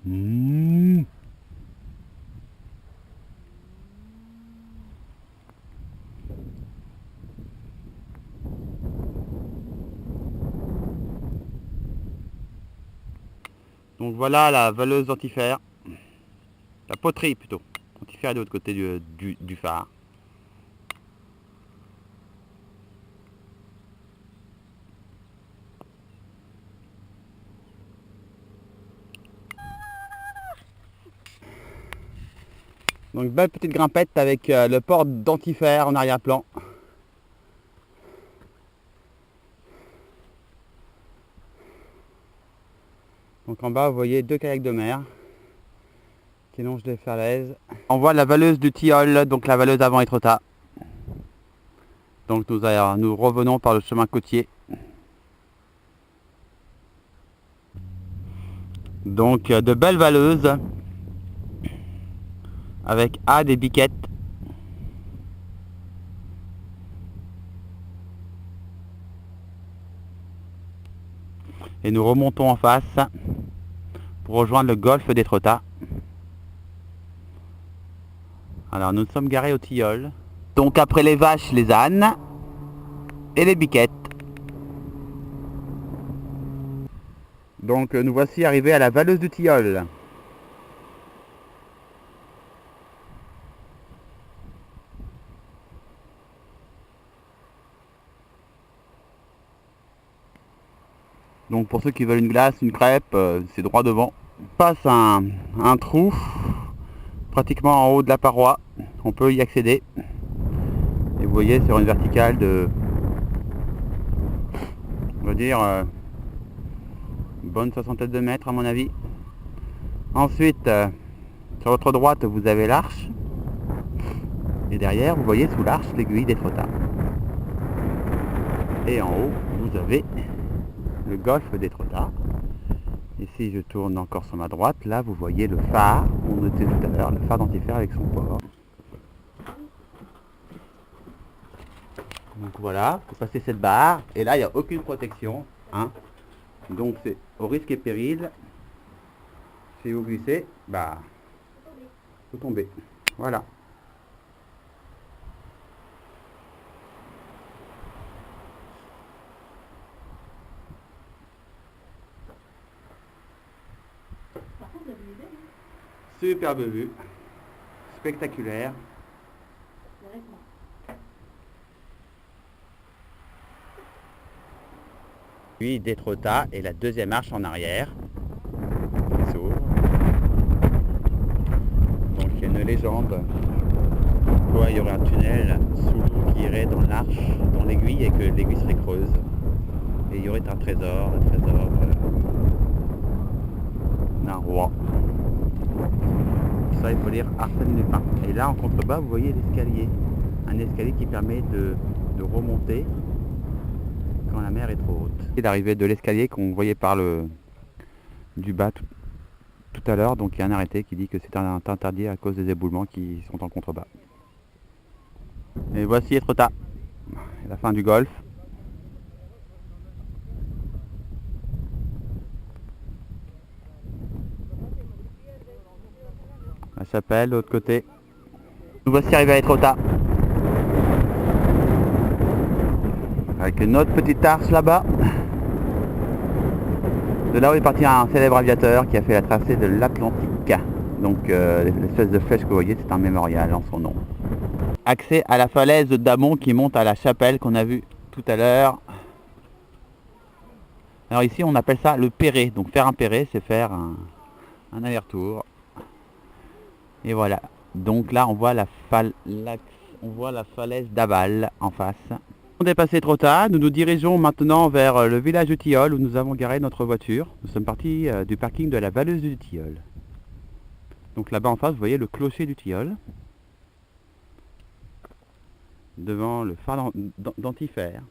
Mmh. Donc voilà la valeuse dentifère, la poterie plutôt. Dentifère est de l'autre côté du phare. Donc belle petite grimpette avec le port dentifère en arrière-plan. Donc en bas vous voyez deux kayaks de mer qui longent des falaises. On voit la valeuse du Tilleul, donc la valeuse avant Étretat. Donc nous revenons par le chemin côtier. Donc de belles valeuses avec des biquettes. Et nous remontons en face pour rejoindre le golfe d'Étretat. Alors nous sommes garés au Tilleul. Donc après les vaches, les ânes et les biquettes. Donc nous voici arrivés à la valeuse du Tilleul. Donc pour ceux qui veulent une glace, une crêpe, c'est droit devant. On passe un trou pratiquement en haut de la paroi. On peut y accéder. Et vous voyez sur une verticale de, on va dire, une bonne soixantaine de mètres à mon avis. Ensuite, sur votre droite, vous avez l'arche. Et derrière, vous voyez sous l'arche l'aiguille d'Étretat. Et en haut, vous avez le golfe d'Étretat. Et si je tourne encore sur ma droite, là vous voyez le phare, où on était tout à l'heure, le phare dentifère avec son port. Donc voilà, vous passez cette barre, et là il n'y a aucune protection, hein. Donc c'est au risque et péril, si vous glissez, bah, vous tombez. Voilà. Superbe vue, spectaculaire. Puis d'Étretat et la deuxième arche en arrière qui s'ouvre. Donc il y a une légende quoi il y aurait un tunnel sous l'eau qui irait dans l'arche, dans l'aiguille, et que l'aiguille serait creuse. Et il y aurait un trésor d'un roi. Ça il faut lire Arsène Lupin. Et là en contrebas vous voyez l'escalier. Un escalier qui permet de remonter quand la mer est trop haute. C'est l'arrivée de l'escalier qu'on voyait par du bas tout à l'heure. Donc il y a un arrêté qui dit que c'est interdit à cause des éboulements qui sont en contrebas. Et voici Étretat, la fin du golfe. La chapelle de l'autre côté. Nous voici arrivés à Étretat. Avec une autre petite arche là-bas. De là où est parti un célèbre aviateur qui a fait la tracée de l'Atlantique. Donc l'espèce de flèche que vous voyez, c'est un mémorial en son nom. Accès à la falaise d'Amont qui monte à la chapelle qu'on a vue tout à l'heure. Alors ici on appelle ça le Perret. Donc faire un Perret, c'est faire un aller-retour. Et voilà. Donc là on voit la falaise d'Aval en face. On est passé Étretat, nous nous dirigeons maintenant vers le village du Tilleul où nous avons garé notre voiture. Nous sommes partis du parking de la valeuse du Tilleul. Donc là-bas en face, vous voyez le clocher du Tilleul. Devant le phare dentifère.